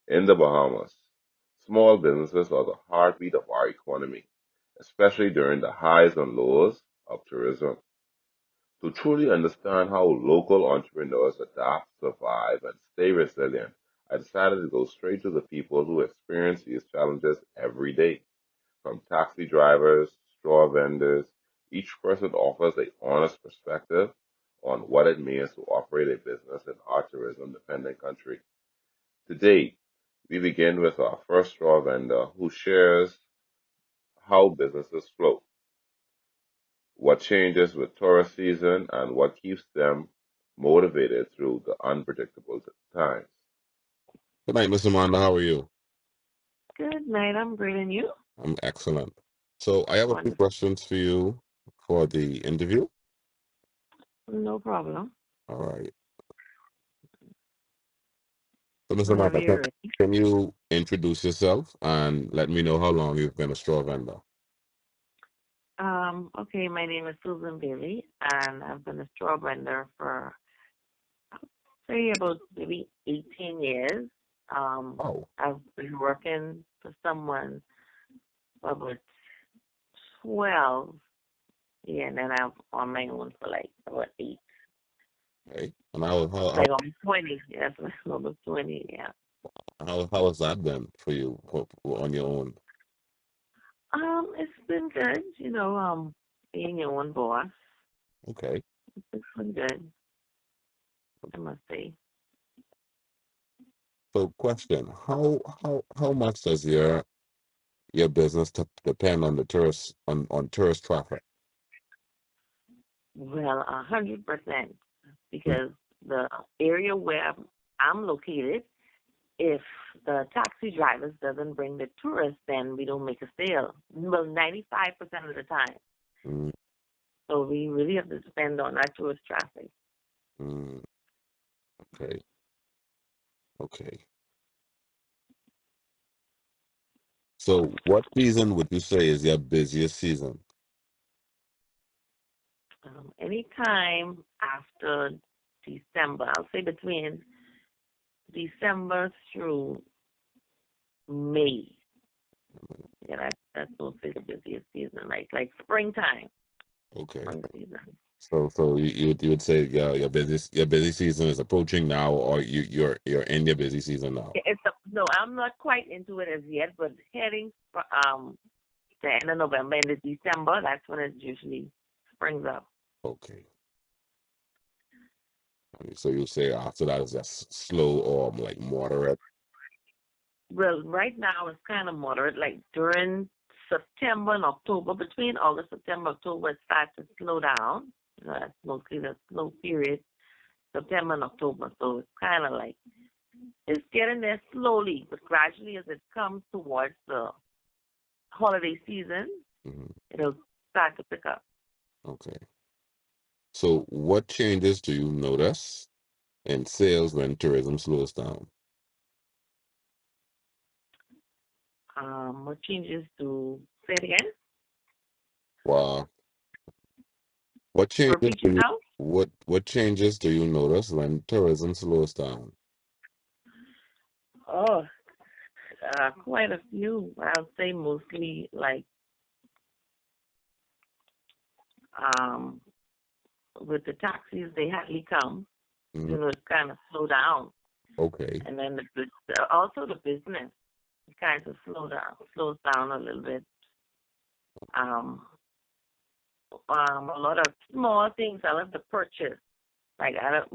In the Bahamas, small businesses are the heartbeat of our economy, especially during the highs and lows of tourism. To truly understand how local entrepreneurs adapt, survive, and stay resilient, I decided to go straight to the people who experience these challenges every day. From taxi drivers, straw vendors, each person offers a honest perspective on what it means to operate a business in our tourism-dependent country. Today, we begin with our first straw vendor who shares how businesses flow, what changes with tourist season, and what keeps them motivated through the unpredictable times. Good night, Mr. Manda. How are you? Good night. I'm great, and you? I'm excellent. So I have a few Wonderful. questions for you for the interview. No problem. All right. So, Mr. Whenever Manda, you're ready. can you introduce yourself and let me know how long you've been a straw vendor? Okay, my name is Susan Bailey, and I've been a straw vendor for, say, about maybe 18 years. Oh, I've been working for someone for about 12 years, and then I'm on my own for like about 8. okay. And Like almost 20. Yes, almost 20, yeah. how has that been for you on your own? It's been good, being your own boss. Okay. It's been good, I must say. So, question: how much does your business depend on the tourist on tourist traffic? Well, 100%, because the area where I'm located, if the taxi drivers doesn't bring the tourists, then we don't make a sale. Well, 95% of the time. Mm, So we really have to depend on that tourist traffic. mm, okay. Okay. So, what season would you say is your busiest season? Anytime after December, I'll say between December through May. Yeah, that's mostly the busiest season, like springtime, Okay. spring season. So you would say your busy season is approaching now, or you're in your busy season now. No, I'm not quite into it as yet, but heading for, the end of November into December, that's when it usually springs up. Okay. So you say after that is just slow or like moderate. Well, right now it's kind of moderate. Like during September and October, between August, September, October, it starts to slow down. That's mostly the slow period, September and October. So it's kind of like it's getting there slowly, but gradually as it comes towards the holiday season, Mhm. it'll start to pick up. Okay. So what changes do you notice in sales when tourism slows down? What changes to say it again? Well, what changes Repeat do you yourself. what changes do you notice when tourism slows down? Oh, quite a few. I'll say mostly like um, with the taxis, they hardly come. Mhm. It's kind of slow down, Okay. and then also the business kind of slows down a little bit. Um, a lot of small things I love to purchase. Like I don't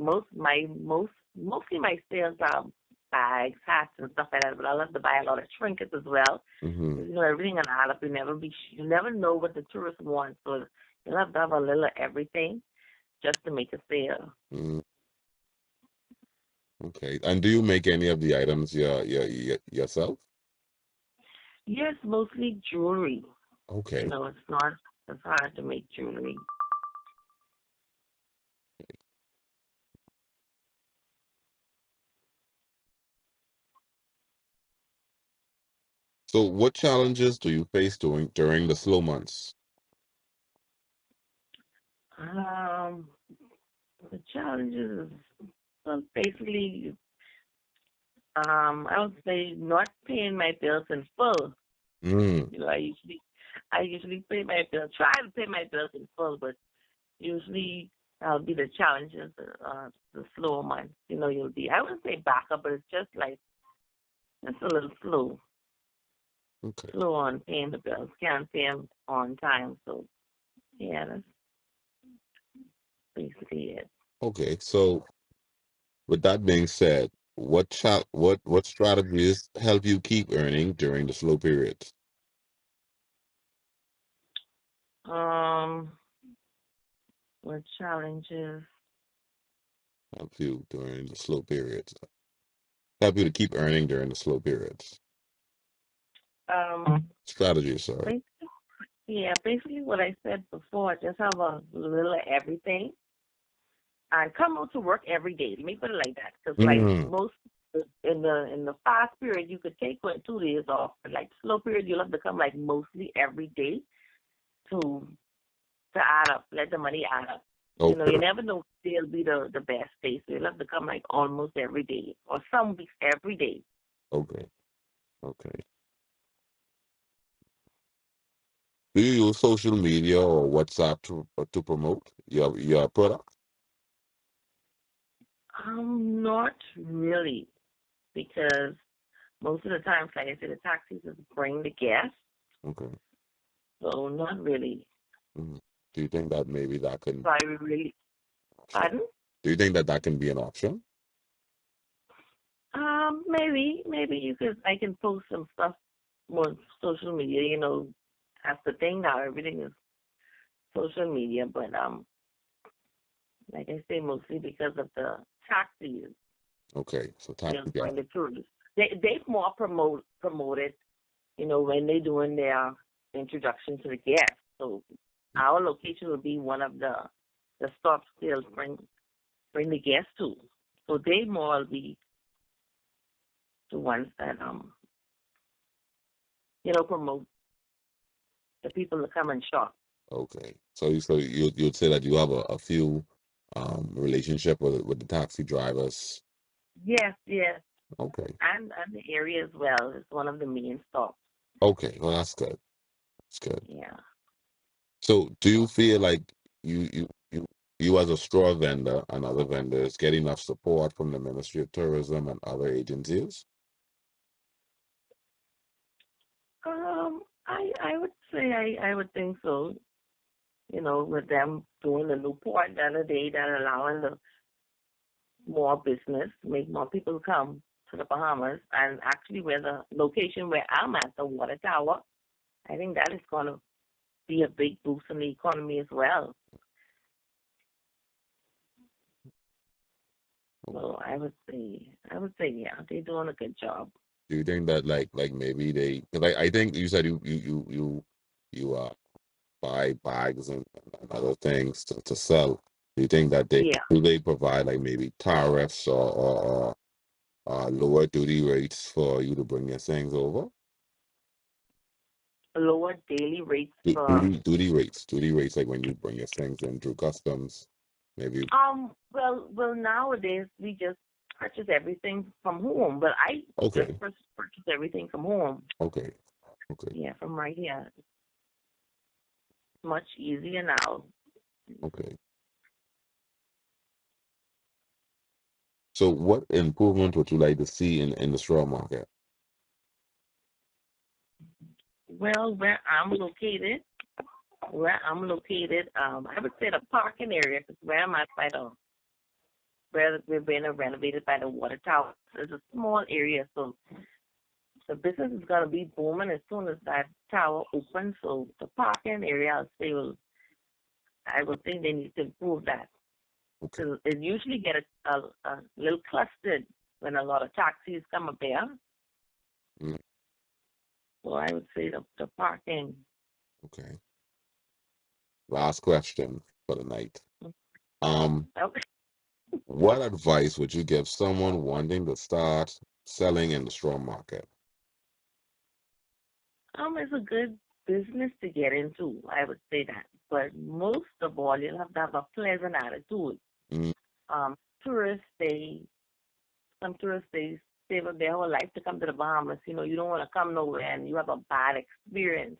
mostly my sales are bags, hats, and stuff like that. But I love to buy a lot of trinkets as well. Mm-hmm. 'Cause, everything in add up. You never know what the tourist wants. So you'll have to have a little of everything just to make a sale. Mm-hmm. Okay. And do you make any of the items yourself? Yes, mostly jewelry. Okay. It's hard to make jewelry. So what challenges do you face during the slow months? The challenges is, well, basically I would say not paying my bills in full. Mm, You know, I usually pay my bills, try to pay my bills in full, but usually that'll be the challenges, the slower months. You know, you'll be, I wouldn't say back up, but it's just like, just a little okay. slow on paying the bills. Can't pay them on time. So, yeah, that's basically it. Okay. So with that being said, what strategies help you keep earning during the slow periods? Um, what challenges? Help you during the slow periods. Help you to keep earning during the slow periods. Um, Strategies, sorry. basically, yeah, basically what I said before, just have a little of everything and come out to work every day. Let me put it like that, because like Mm, most in the fast period, you could take 2 days off, but like slow period, you'll have to come like mostly every day to add up, let the money add up. You know, okay. you never know if they'll be the best day, so you'll have to come like almost every day, or some weeks every day. Okay. Okay. Do you use social media or WhatsApp to promote your product? Not really, because most of the time, like I said, the taxis is bring the guests, Okay. so not really. Mhm. Do you think that maybe that So can I really, pardon? do you think that that can be an option? Maybe you could. I can post some stuff on social media. You know, that's the thing now. Everything is social media, but like I say, mostly because of the taxis. Okay. So You know, taxi bring driver. the tourists. They more promoted. You know, when they doing their introduction to the guests. So our location will be one of the stops they'll bring the guests to. So they more will be the ones that promote the people to come and shop. Okay. So you'd say that you have a few relationship with the taxi drivers. Yes, yes, Okay. and the area as well is one of the main stops. Okay. Well, that's good. That's good. Yeah. So do you feel like you you you you as a straw vendor and other vendors get enough support from the Ministry of Tourism and other agencies? I would say I would think so. You know, with them doing the new port the other day, that allowing the more business, make more people come to the Bahamas, and actually where the location where I'm at, the water tower, I think that is going to be a big boost in the economy as well. So I would say, yeah, they're doing a good job. Do you think that like maybe they because I think you said you buy bags and other things to sell. Do you think that Yeah, they provide like maybe tariffs or lower duty rates for you to bring your things over? lower daily rates for. Duty rates like when you bring your things in through customs, maybe. Well, nowadays we just purchase everything from home. But I just Okay, purchase everything from home. okay, okay, Yeah, from right here. It's much easier now. okay. So, what improvement would you like to see in the straw market? Well, where I'm located, I would say the parking area, because where I'm at by where we're being renovated by the water tower. It's a small area, so the business is gonna be booming as soon as that tower opens. So the parking area, I would think they need to improve that, Okay, because it usually get a little clustered when a lot of taxis come up there. mm, So I would say the parking. okay. Last question for the night. Um, Okay. what advice would you give someone wanting to start selling in the straw market? It's a good business to get into. I would say that, but most of all, you'll have to have a pleasant attitude. Mm, Um, tourists, they some tourists they saved their whole life to come to the Bahamas. You don't want to come nowhere and you have a bad experience.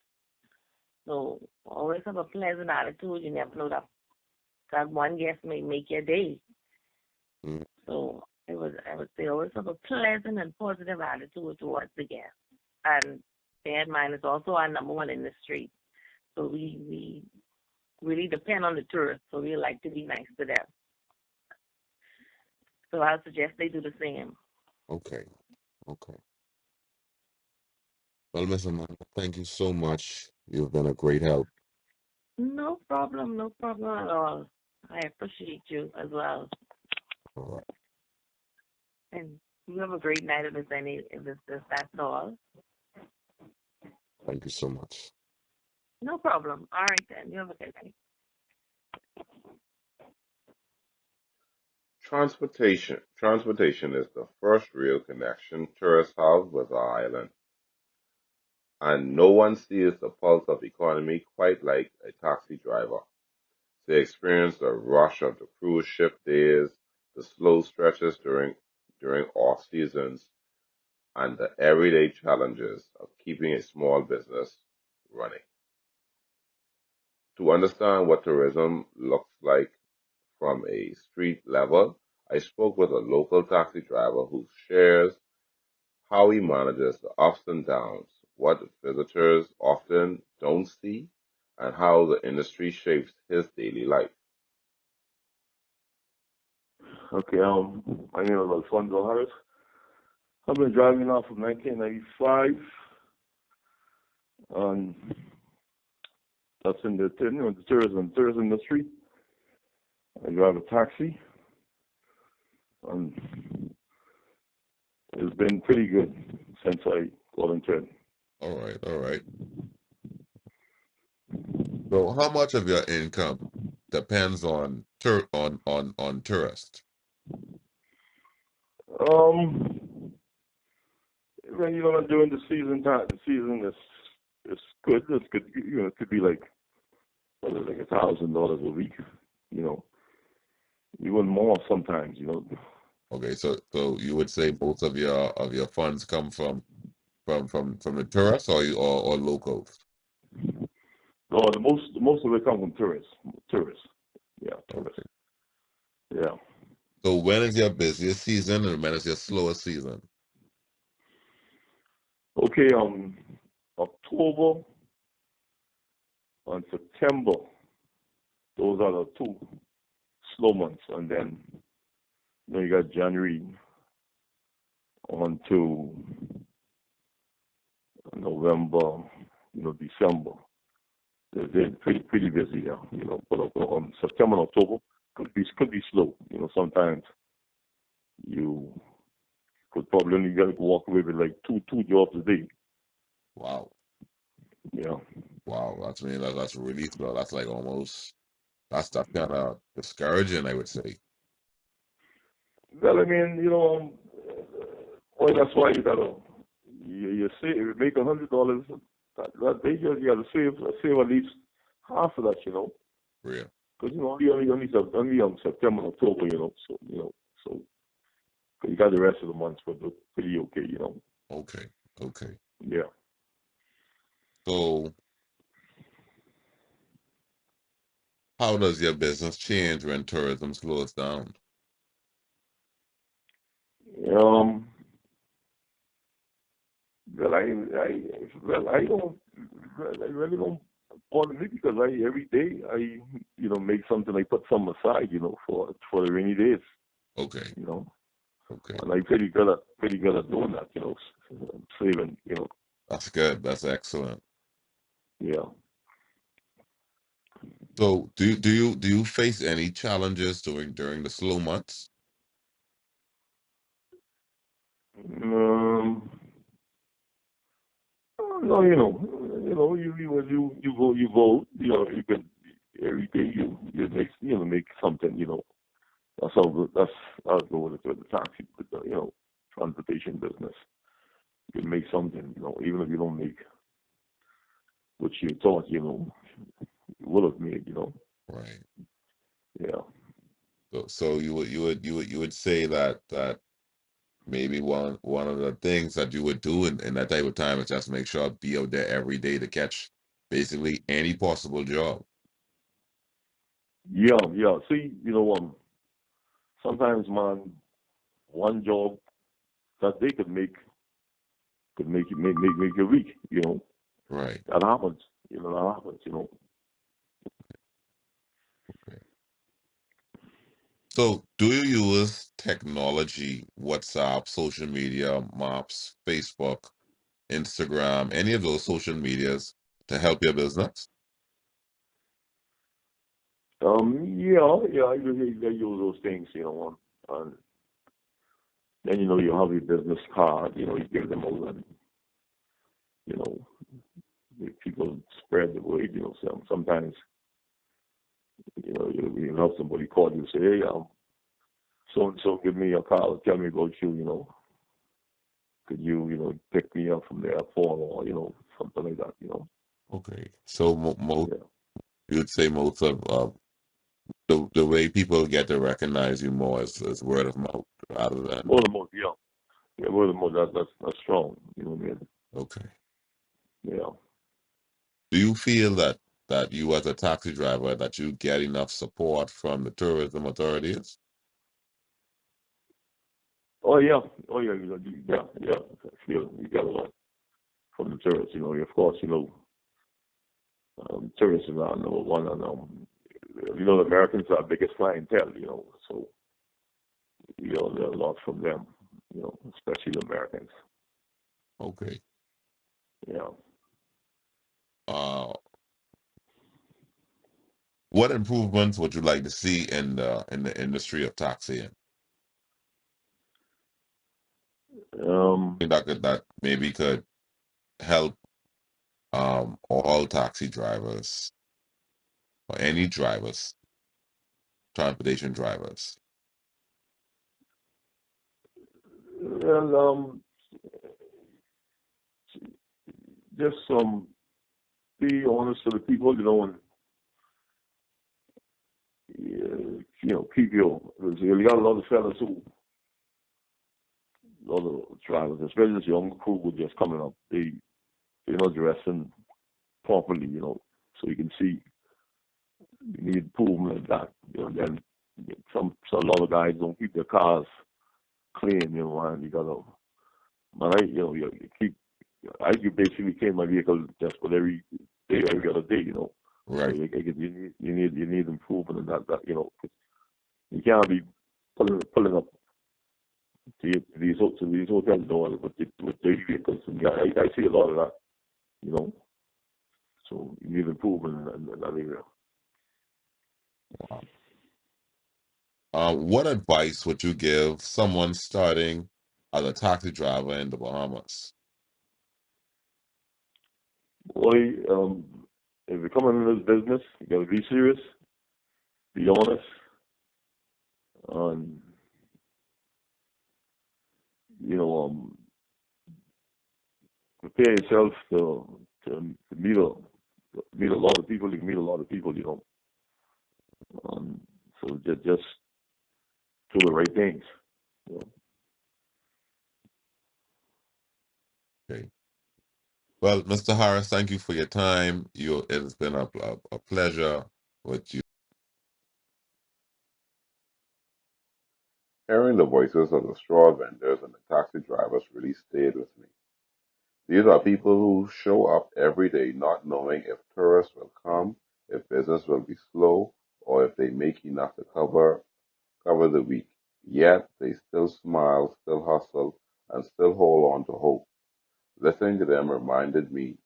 So always have a pleasant attitude. You never know that one guest may make your day. Mm. So I would say always have a pleasant and positive attitude towards the guest. And bear in mind, it's also our number one in the street. So we really depend on the tourists. So we like to be nice to them. So I suggest they do the same. Okay. Okay. Well, Miss Amanda, thank you so much. You've been a great help. No problem at all. I appreciate you as well. All right. And you have a great night if that's all. Thank you so much. No problem. All right then. You have a good night. Transportation is the first real connection tourists have with our island, and no one sees the pulse of economy quite like a taxi driver. They experience the rush of the cruise ship days, the slow stretches during off seasons, and the everyday challenges of keeping a small business running. To understand what tourism looks like from a street level, I spoke with a local taxi driver who shares how he manages the ups and downs, what visitors often don't see, and how the industry shapes his daily life. Okay, my name is Alfonso Harris. I've been driving now from 1995, and that's in the tourism industry. I drive a taxi, and it's been pretty good since I volunteered. All right. All right. So, how much of your income depends on tourists? Um, when during the season time, the season is good. It's good. It could be like $1,000 a week. You know, even more sometimes. Okay, so you would say most of your funds come from the tourists or locals? No, the most of it comes from tourists. Tourists. Yeah, tourists. Okay. Yeah. So when is your busiest season and when is your slowest season? Okay. October and September. Those are the two slow months, and then you got January on to November. December. They're pretty busy. Yeah. But September and October could be slow. Sometimes you could probably only get to walk away with like two jobs a day. Wow. Yeah. Wow. That's really slow. That's like almost that's kind of discouraging, I would say. Well, I mean, well, that's why you say if you make $100 that day, you got to save at least half of that, Real. because only September and October, so you got the rest of the months, but they're pretty okay. Okay. Okay. Yeah. So how does your business change when tourism slows down? Um. Well, I don't. Well, I really don't bother me because every day make something. I put some aside, for the rainy days, Okay. you know, Okay. and I'm pretty good at doing that, saving, That's good. That's excellent. yeah. So do you face any challenges during the slow months? Um. No, you go, you can every day you make something, That's how I go with the taxi, with the transportation business. You can make something, even if you don't make what you thought, you would have made, Right. Yeah. So you would say that maybe one of the things that you would do in that type of time is just make sure be out there every day to catch basically any possible job. Yeah, yeah. See, sometimes, man, one job that they could make you make your week. Right. That happens. That happens. Okay. So, do you use technology, WhatsApp, social media, Maps, Facebook, Instagram, any of those social medias to help your business? Yeah, yeah. I use those things. And then you have your business card. You give them out, and you know if people spread the word. Sometimes you have somebody call you, say, hey, so and so, give me a call, tell me about you. Could pick me up from the airport, or something like that. Okay. So, most Yeah. you'd say most of the way people get to recognize you more is word of mouth rather than Word of mouth, yeah. Yeah, word of mouth, that's strong. You know what I mean? okay. Yeah. Do you feel that you as a taxi driver that you get enough support from the tourism authorities? Oh yeah. Oh yeah. Yeah. Yeah. I feel you got a lot from the tourists. Of course. Tourists are number one, and the Americans are our biggest clientele. So there are a lot from them. Especially the Americans. Okay. Yeah. Uh, what improvements would you like to see in the industry of taxiing? Um. That maybe could help all taxi drivers or any drivers, transportation drivers. And just be honest to the people. And keep because you got a lot of fellas a lot of drivers, especially this young crew who just coming up. They're not dressing properly. So you can see you need improvement in that. Then a lot of guys don't keep their cars clean. And you gotta, man, you keep. You basically clean my vehicle just for every day, every other day. So Right. you need improvement in that. 'Cause you can't be pulling up to these hotel doors with dirty vehicles. And I see a lot of that. You know, so you need improvement in that area. What advice would you give someone starting as a taxi driver in the Bahamas? Boy, if you're coming into this business, you gotta be serious, be honest, and you know, prepare yourself to meet a lot of people. You can meet a lot of people. Um, so just do the right things. You know. Okay. Well, Mr. Harris, thank you for your time. It's been a pleasure with you. Hearing the voices of the straw vendors and the taxi drivers really stayed with me. These are people who show up every day not knowing if tourists will come, if business will be slow, or if they make enough to cover the week. Yet they still smile, still hustle, and still hold on to hope. Listening to them reminded me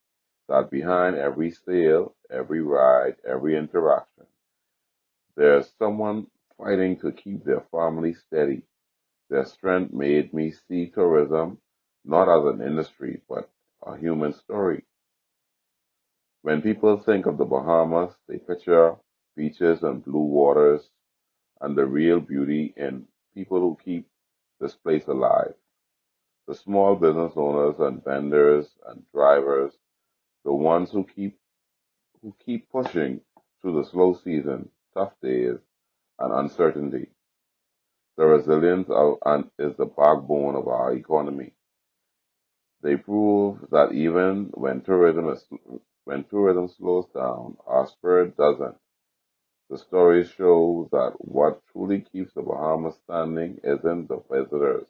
that behind every sale, every ride, every interaction, there's someone fighting to keep their family steady. Their strength made me see tourism not as an industry, but a human story. When people think of the Bahamas, they picture beaches and blue waters, and the real beauty in people who keep this place alive. The small business owners and vendors and drivers, the ones who keep pushing through the slow season, tough days, and uncertainty. The resilience and is the backbone of our economy. They prove that even when tourism slows down, our spirit doesn't. The stories show that what truly keeps the Bahamas standing isn't the visitors.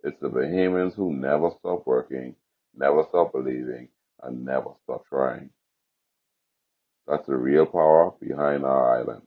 It's the Bahamians who never stop working, never stop believing, and never stop trying. That's the real power behind our island.